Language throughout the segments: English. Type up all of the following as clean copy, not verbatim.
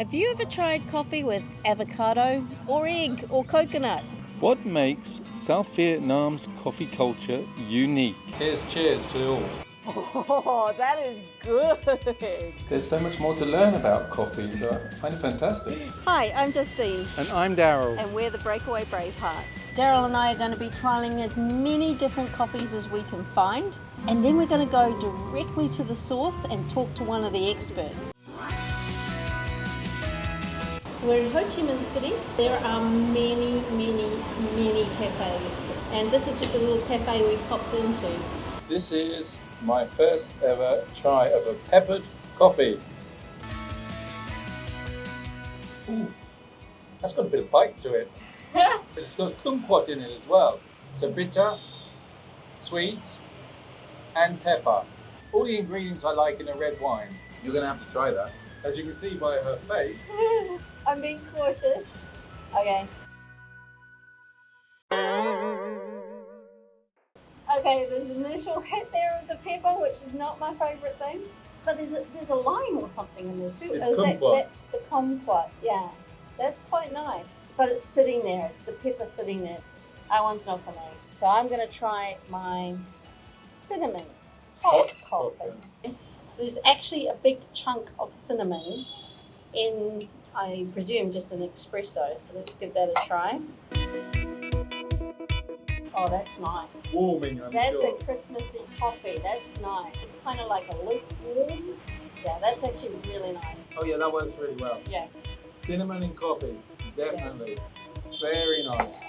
Have you ever tried coffee with avocado or egg or coconut? What makes South Vietnam's coffee culture unique? Here's cheers to all. Oh, that is good. There's so much more to learn about coffee, so I find it fantastic. Hi, I'm Justine. And I'm Daryl. And we're the Breakaway Bravehearts. Daryl and I are going to be trialling as many different coffees as we can find, and then we're going to go directly to the source and talk to one of the experts. So we're in Ho Chi Minh City. There are many cafes, and this is just a little cafe we popped into. This is my first ever try of a peppered coffee. Ooh, that's got a bit of bite to it. It's got kumquat in it as well. So bitter, sweet, and pepper. All the ingredients I like in a red wine. You're going to have to try that. As you can see by her face. I'm being cautious. Okay. Okay, there's an initial hit there of the pepper, which is not my favourite thing. But there's a lime or something in there too. It's kumquat. That's the kumquat, yeah. That's quite nice. But it's sitting there, it's the pepper sitting there. That one's not for me. So I'm going to try my cinnamon hot coffee. So there's actually a big chunk of cinnamon in, I presume, just an espresso. So let's give that a try. Oh, that's nice. Warming, I'm That's sure. a Christmassy coffee. That's nice. It's kind of like a lukewarm. Yeah, that's actually really nice. Oh yeah, that works really well. Yeah. Cinnamon and coffee, definitely. Very nice.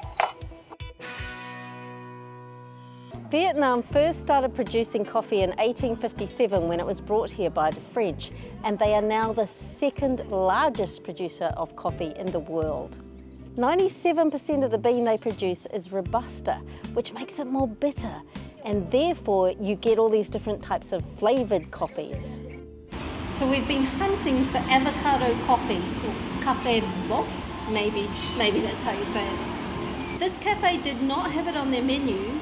Vietnam first started producing coffee in 1857 when it was brought here by the French, and they are now the second largest producer of coffee in the world. 97% of the bean they produce is Robusta, which makes it more bitter, and therefore you get all these different types of flavoured coffees. So we've been hunting for avocado coffee, or Café Ket, maybe that's how you say it. This cafe did not have it on their menu,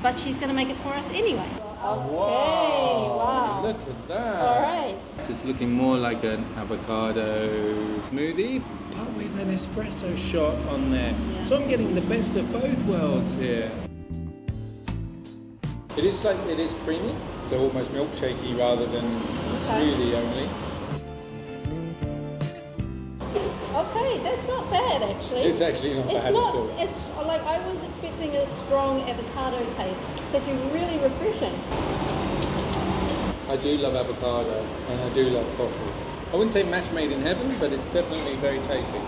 but she's going to make it for us anyway. Okay, wow. Look at that. All right. It's looking more like an avocado smoothie, but with an espresso shot on there. Yeah. So I'm getting the best of both worlds here. It is creamy, so almost milkshakey rather than smoothie only. Okay, that's not bad actually. It's actually not bad at all. It's like I was expecting a strong avocado taste. It's actually really refreshing. I do love avocado and I do love coffee. I wouldn't say match made in heaven, but it's definitely very tasty.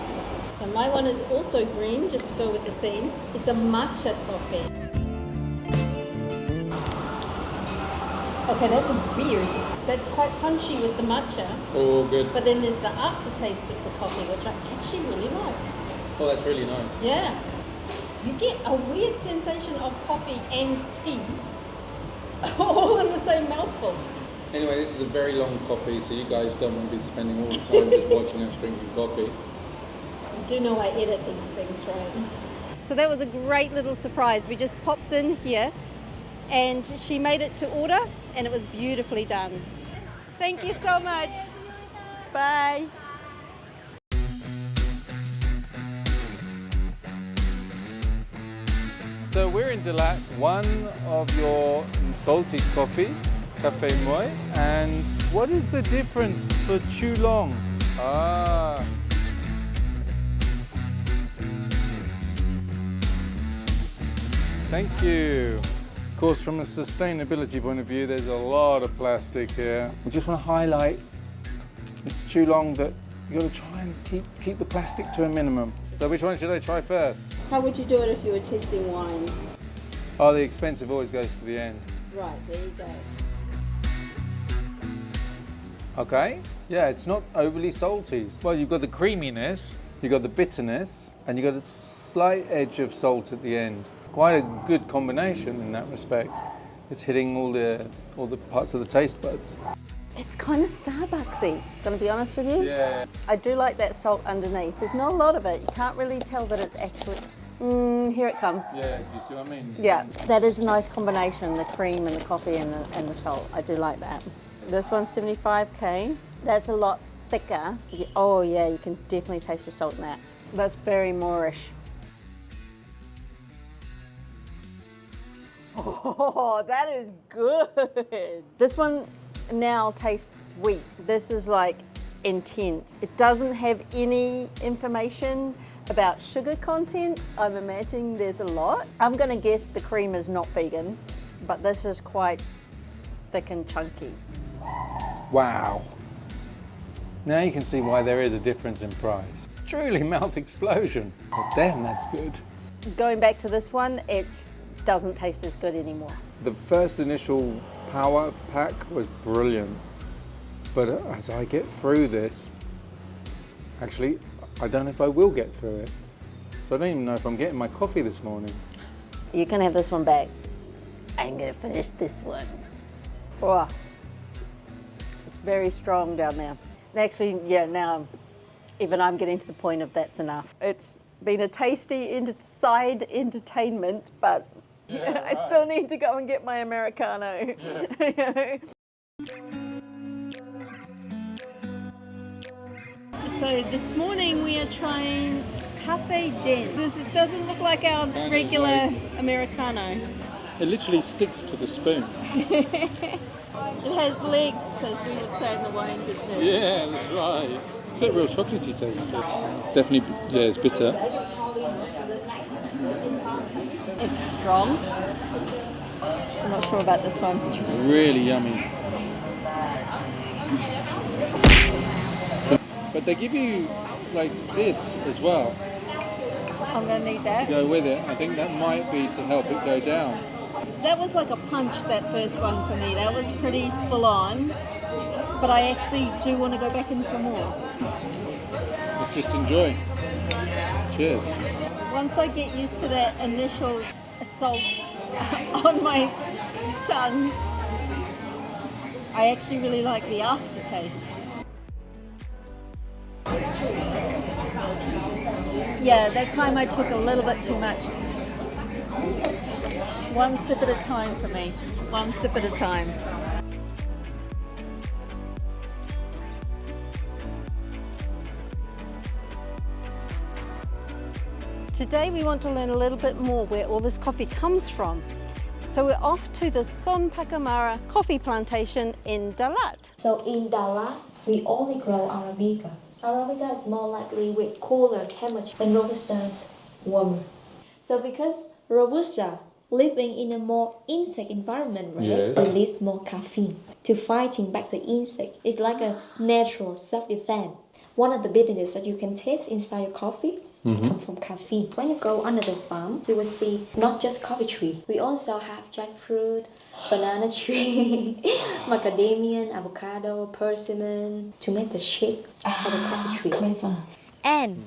So my one is also green, just to go with the theme. It's a matcha coffee. Okay, that's weird. That's quite punchy with the matcha. Oh, good. But then there's the aftertaste of the coffee, which I actually really like. Oh, that's really nice. Yeah. You get a weird sensation of coffee and tea all in the same mouthful. Anyway, this is a very long coffee, so you guys don't want to be spending all the time just watching us drinking coffee. You do know I edit these things, right? So that was a great little surprise. We just popped in here and she made it to order and it was beautifully done. Thank you so much. Bye. So we're in Dalat, one of your salty coffee, Café Noi. And what is the difference for Chulong? Ah. Thank you. Of course, from a sustainability point of view, there's a lot of plastic here. We just want to highlight, Mr. Chulong, that you've got to try and keep the plastic to a minimum. So which one should I try first? How would you do it if you were testing wines? Oh, the expensive always goes to the end. Right, there you go. Okay, yeah, it's not overly salty. Well, you've got the creaminess, you've got the bitterness, and you've got a slight edge of salt at the end. Quite a good combination in that respect. It's hitting all the parts of the taste buds. It's kind of Starbucksy, gonna be honest with you. Yeah. I do like that salt underneath. There's not a lot of it. You can't really tell that it's actually, here it comes. Yeah, do you see what I mean? Yeah, that is a nice combination, the cream and the coffee and the salt. I do like that. This one's 75K. That's a lot thicker. Oh yeah, you can definitely taste the salt in that. That's very Moorish. Oh, that is good. This one now tastes sweet. This is like intense. It doesn't have any information about sugar content. I'm imagining there's a lot. I'm gonna guess the cream is not vegan, but this is quite thick and chunky. Wow. Now you can see why there is a difference in price. Truly mouth explosion. But damn, that's good. Going back to this one, it doesn't taste as good anymore. The first initial power pack was brilliant. But as I get through this, actually, I don't know if I will get through it. So I don't even know if I'm getting my coffee this morning. You can have this one back. I'm gonna finish this one. Oh, it's very strong down there. And actually, yeah, now even I'm getting to the point of that's enough. It's been a tasty side entertainment, but Yeah, I still need to go and get my Americano. Yeah. So this morning we are trying Café Ket Noi. This doesn't look like our regular Americano. It literally sticks to the spoon. It has legs, as we would say in the wine business. Yeah, that's right. A bit real chocolatey taste. Definitely, yeah, it's bitter. It's strong. I'm not sure about this one. Really yummy. But they give you like this as well I'm gonna need to that. go with it. I think that might be to help it go down. That was like a punch, that first one for me. That was pretty full on. But I actually do want to go back in for more. Let's just enjoy. Cheers. Once I get used to that initial assault on my tongue, I actually really like the aftertaste. Yeah, that time I took a little bit too much. One sip at a time for me. One sip at a time. Today we want to learn a little bit more where all this coffee comes from. So we're off to the Son Pacamara Coffee plantation in Dalat. So in Dalat, we only grow Arabica. Arabica is more likely with cooler temperature and Robusta is warmer. So because Robusta living in a more insect environment, right? Yes. Release more caffeine to fighting back the insect. It's like a natural self-defense. One of the bitterness that you can taste inside your coffee come from caffeine. When you go under the farm, you will see not just coffee tree. We also have jackfruit, banana tree, macadamia, avocado, persimmon to make the shake for the coffee tree. Clever. And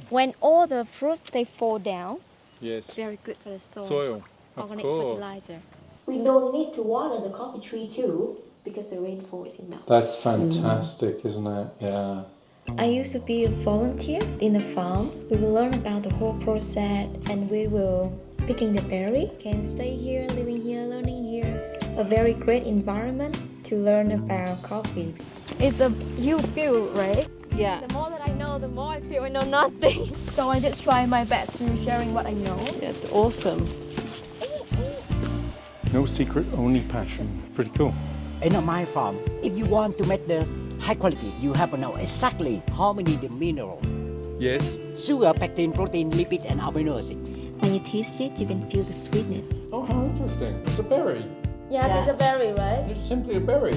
when all the fruit they fall down, Yes. it's very good for the soil. Soil. Of Organic course. fertilizer. We don't need to water the coffee tree too because the rainfall is enough. That's fantastic, isn't it? Yeah. I used to be a volunteer in the farm. We will learn about the whole process and we will picking the berry. Can stay here, living here, learning here. A very great environment to learn about coffee. It's a you feel, right? Yeah. The more that I know, the more I feel I know nothing. So I just try my best to sharing what I know. That's awesome. No secret, only passion. Pretty cool. In my farm, if you want to make the high quality, you have to know exactly how many the mineral, Yes. sugar, pectin, protein, lipid, and amino acid. When you taste it, you can feel the sweetness. Oh, how interesting. It's a berry. Yeah, it's a berry, right? It's simply a berry.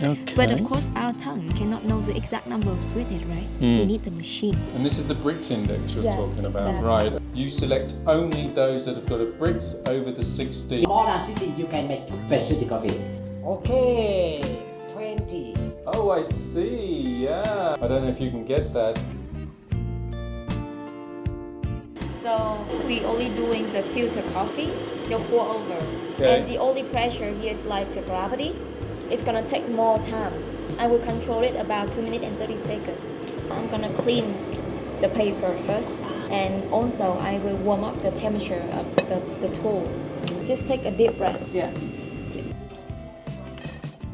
Okay. But of course, our tongue cannot know the exact number of sweetness, right? We need the machine. And this is the Brix index you're Yes, talking about, exactly. right? You select only those that have got a Brix over the 60. More than 60, you can make specialty coffee. Okay, 20. Oh, I see, yeah. I don't know if you can get that. So we only doing the filter coffee, you pour over. Okay. And the only pressure here is like the gravity. It's gonna take more time. I will control it about 2 minutes and 30 seconds. I'm gonna clean the paper first. And also I will warm up the temperature of the tool. Just take a deep breath. Yeah.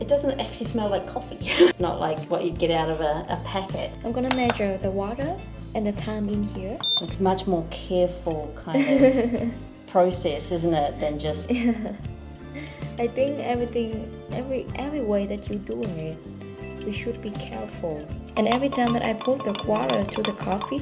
It doesn't actually smell like coffee. It's not like what you'd get out of a packet. I'm gonna measure the water and the time in here. It's much more careful kind of process, isn't it, than just... I think every way that you're doing it, you should be careful. And every time that I put the water to the coffee,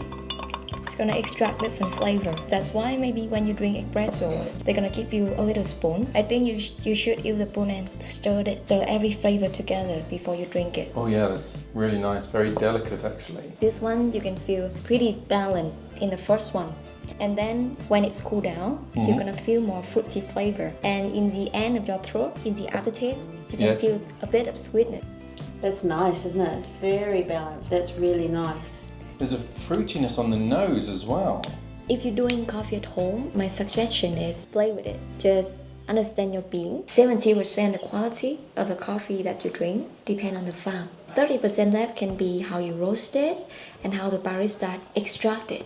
it's gonna extract different flavor. That's why maybe when you drink espressos, they're gonna give you a little spoon. I think you should use the spoon and stir every flavor together before you drink it. Oh yeah, that's really nice, very delicate actually. This one you can feel pretty balanced in the first one. And then when it's cooled down, you're gonna feel more fruity flavor. And in the end of your throat, in the aftertaste, you can feel a bit of sweetness. That's nice, isn't it? It's very balanced. That's really nice. There's a fruitiness on the nose as well. If you're doing coffee at home, my suggestion is play with it. Just understand your bean. 70% the quality of the coffee that you drink depend on the farm. 30% left can be how you roast it and how the barista extract it.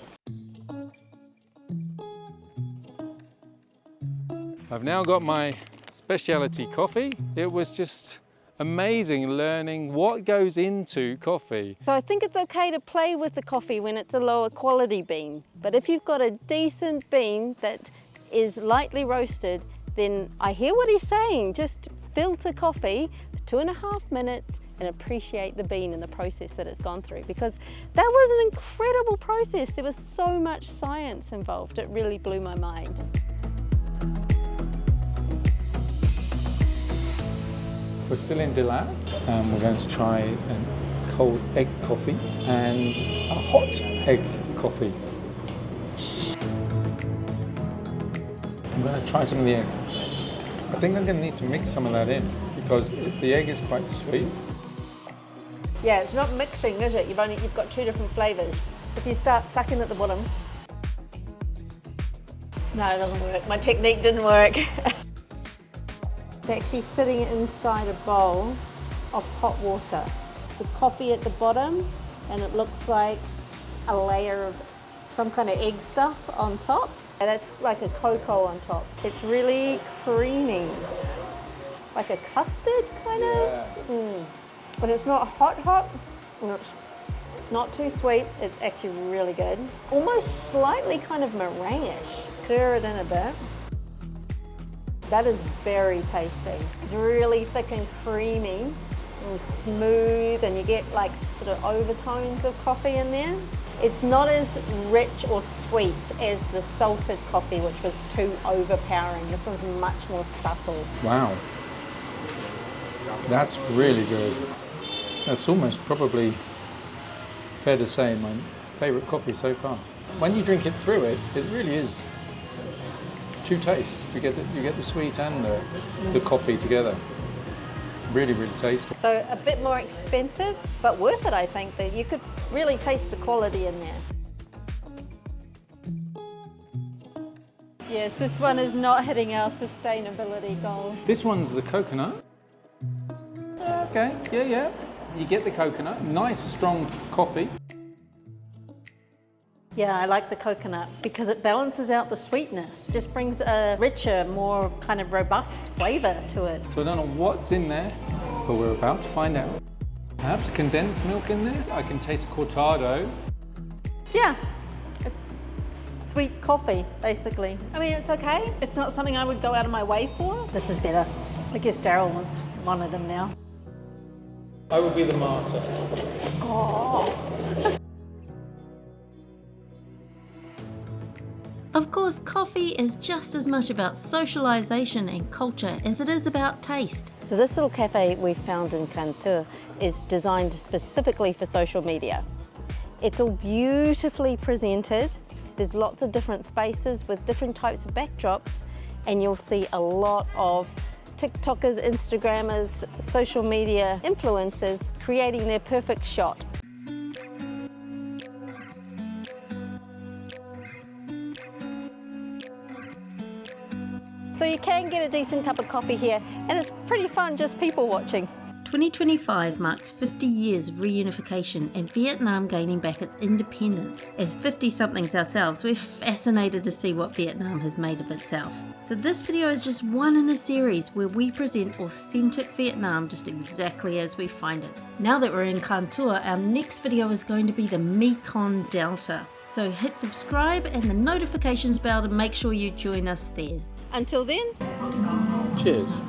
I've now got my specialty coffee. It was just amazing learning what goes into coffee. So I think it's okay to play with the coffee when it's a lower quality bean. But if you've got a decent bean that is lightly roasted, then I hear what he's saying. Just filter coffee for 2.5 minutes and appreciate the bean and the process that it's gone through, because that was an incredible process. There was so much science involved. It really blew my mind. We're still in Dilap and we're going to try a cold egg coffee and a hot egg coffee. I'm going to try some of the egg. I think I'm going to need to mix some of that in because the egg is quite sweet. Yeah, it's not mixing, is it? You've got two different flavours. If you start sucking at the bottom... No, it doesn't work. My technique didn't work. It's actually sitting inside a bowl of hot water. It's the coffee at the bottom and it looks like a layer of some kind of egg stuff on top. And that's like a cocoa on top. It's really creamy, like a custard kind of. But it's not hot. It's not too sweet. It's actually really good. Almost slightly kind of meringue-ish. Stir it in a bit. That is very tasty. It's really thick and creamy and smooth, and you get like sort of overtones of coffee in there. It's not as rich or sweet as the salted coffee, which was too overpowering. This one's much more subtle. Wow, that's really good. That's almost probably fair to say my favourite coffee so far. When you drink it through it, it really is two tastes. You get the sweet and the coffee together. Really, really tasty. So a bit more expensive, but worth it, I think. That you could really taste the quality in there. Yes, this one is not hitting our sustainability goals. This one's the coconut. Okay, yeah. You get the coconut. Nice, strong coffee. Yeah, I like the coconut because it balances out the sweetness. Just brings a richer, more kind of robust flavour to it. So I don't know what's in there, but we're about to find out. Perhaps a condensed milk in there? I can taste cortado. Yeah, it's sweet coffee, basically. I mean, it's okay. It's not something I would go out of my way for. This is better. I guess Daryl wants one of them now. I would be the martyr. Oh. Of course, coffee is just as much about socialisation and culture as it is about taste. So this little cafe we found in Connoisseur is designed specifically for social media. It's all beautifully presented. There's lots of different spaces with different types of backdrops, and you'll see a lot of TikTokers, Instagrammers, social media influencers creating their perfect shot. So you can get a decent cup of coffee here, and it's pretty fun just people watching. 2025 marks 50 years of reunification and Vietnam gaining back its independence. As 50-somethings ourselves, we're fascinated to see what Vietnam has made of itself. So this video is just one in a series where we present authentic Vietnam just exactly as we find it. Now that we're in Can Tour, our next video is going to be the Mekong Delta. So hit subscribe and the notifications bell to make sure you join us there. Until then, Cheers.